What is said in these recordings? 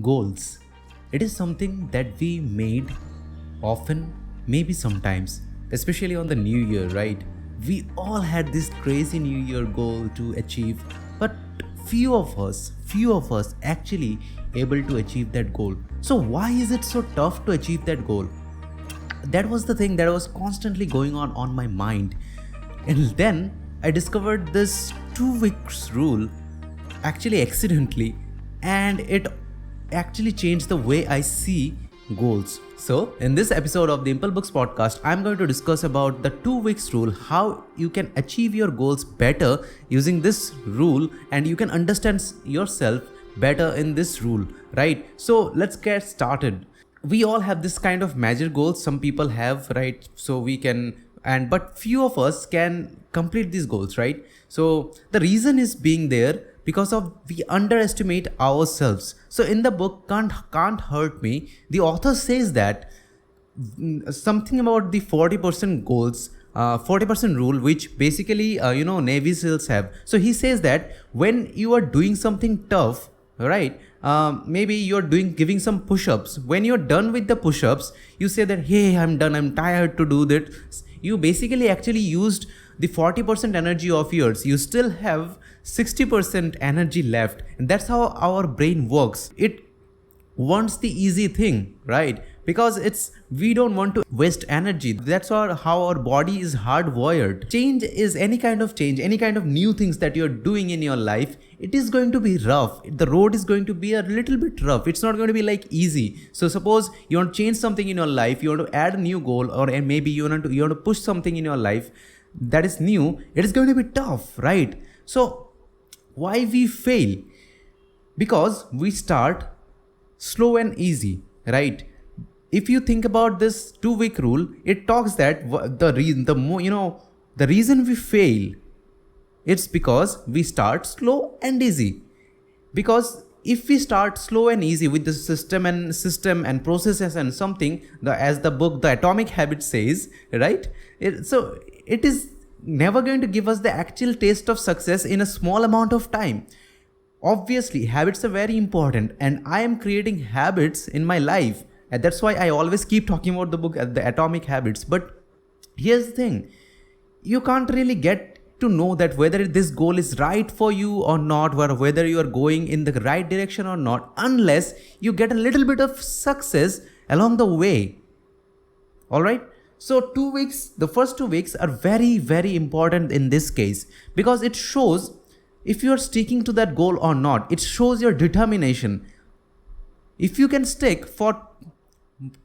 Goals. It is something that we made often, maybe sometimes, especially on the new year, right? We all had this crazy new year goal to achieve, but few of us actually able to achieve that goal. So why is it so tough to achieve that goal? That was the thing that was constantly going on my mind. And then I discovered this 2 weeks rule actually accidentally, and it actually changed the way I see goals. So in this episode of the ImpleBooks Podcast, I'm going to discuss about the 2 weeks rule, how you can achieve your goals better using this rule, and you can understand yourself better in this rule, right? So let's get started. We all have this kind of major goals, some people have, right? So we can, and but few of us can complete these goals, right? So the reason is being there because of we underestimate ourselves. So in the book Can't Hurt Me, the author says that something about the 40% goals, 40% rule, which basically Navy SEALs have. So he says that when you are doing something tough, right, maybe you're giving some push-ups. When you're done with the push-ups, you say that, hey, I'm done, I'm tired to do that. You basically actually used the 40% energy of yours. You still have 60% energy left, and that's how our brain works. It wants the easy thing, right? Because we don't want to waste energy. That's how our body is hardwired. Change is any kind of change, any kind of new things that you're doing in your life. It is going to be rough. The road is going to be a little bit rough. It's not going to be like easy. So suppose you want to change something in your life, you want to add a new goal, or maybe you want to push something in your life that is new. It is going to be tough, right? So why we fail? Because we start slow and easy, right? If you think about this 2 week rule, it talks that the reason we fail, it's because we start slow and easy. Because if we start slow and easy with the system and processes and something, as the book The Atomic Habit says, right? So it is never going to give us the actual taste of success in a small amount of time. Obviously, habits are very important, and I am creating habits in my life. And that's why I always keep talking about the book, The Atomic Habits. But here's the thing. You can't really get to know that whether this goal is right for you or not, or whether you are going in the right direction or not, unless you get a little bit of success along the way. All right? So 2 weeks, the first 2 weeks are very, very important in this case, because it shows if you are sticking to that goal or not. It shows your determination. If you can stick for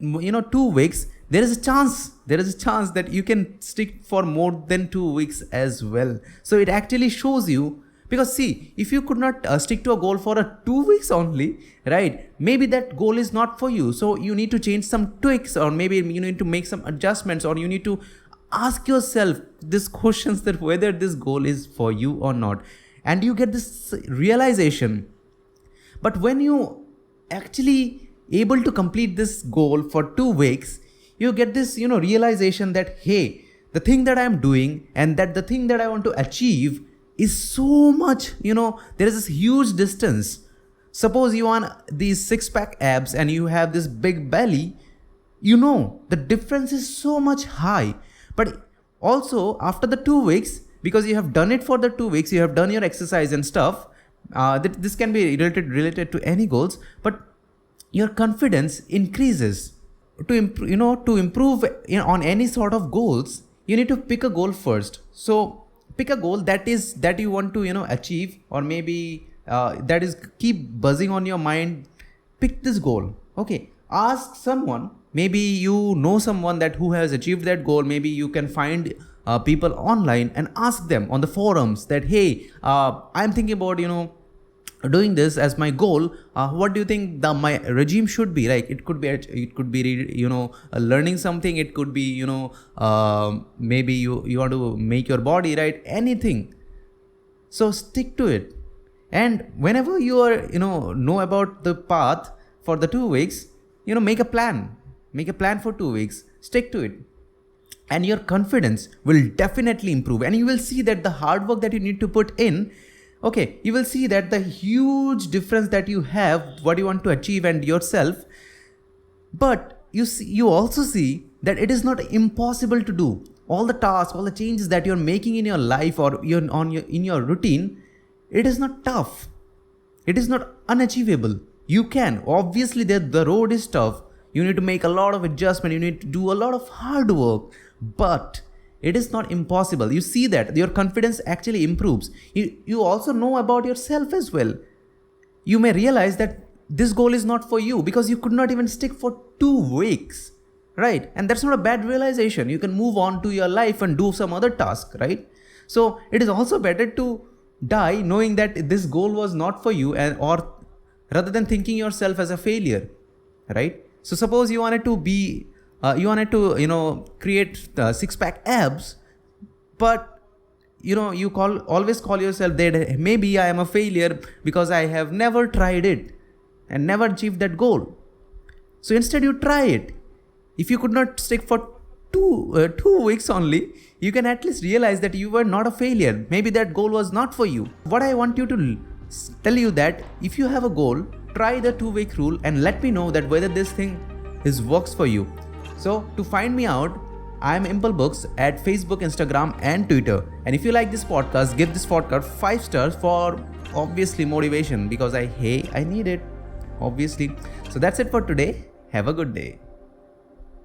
2 weeks, there is a chance that you can stick for more than 2 weeks as well. So it actually shows you, because see, if you could not stick to a goal for 2 weeks only, right, maybe that goal is not for you. So you need to change some tweaks, or maybe you need to make some adjustments, or you need to ask yourself these questions that whether this goal is for you or not, and you get this realization. But when you actually able to complete this goal for 2 weeks, you get this realization that, hey, the thing that I'm doing and that the thing that I want to achieve is so much, there is this huge distance. Suppose you want these 6-pack abs and you have this big belly, the difference is so much high. But also after the 2 weeks, because you have done it for the 2 weeks, you have done your exercise and stuff, this can be related to any goals, but your confidence increases. To improve on any sort of goals, you need to pick a goal first. So pick a goal that you want to achieve, or maybe that is keep buzzing on your mind. Pick this goal. Okay, ask someone. Maybe you know someone who has achieved that goal. Maybe you can find people online and ask them on the forums that, hey, I'm thinking about doing this as my goal. What do you think my regime should be? Like it could be learning something. It could be maybe you want to make your body right, anything. So stick to it. And whenever you are know about the path for the 2 weeks, make a plan for 2 weeks, stick to it, and your confidence will definitely improve. And you will see that the hard work that you need to put in okay, you will see that the huge difference that you have, what you want to achieve and yourself. But you also see that it is not impossible to do. All the tasks, all the changes that you're making in your life or in your routine, it is not tough. It is not unachievable. You can. Obviously, the road is tough. You need to make a lot of adjustment. You need to do a lot of hard work. But it is not impossible. You see that your confidence actually improves. You also know about yourself as well. You may realize that this goal is not for you because you could not even stick for 2 weeks, right? And that's not a bad realization. You can move on to your life and do some other task, right? So it is also better to die knowing that this goal was not for you, or rather than thinking yourself as a failure, right? So suppose you wanted to create 6-pack abs, but you always call yourself that maybe I am a failure because I have never tried it and never achieved that goal. So instead you try it. If you could not stick for 2 weeks only, you can at least realize that you were not a failure. Maybe that goal was not for you. What I want you to tell you that if you have a goal, try the 2-week rule and let me know that whether this thing works for you. So to find me out, I am ImpleBooks at Facebook, Instagram and Twitter. And if you like this podcast, give this podcast 5 stars for obviously motivation, because I need it, obviously. So that's it for today. Have a good day.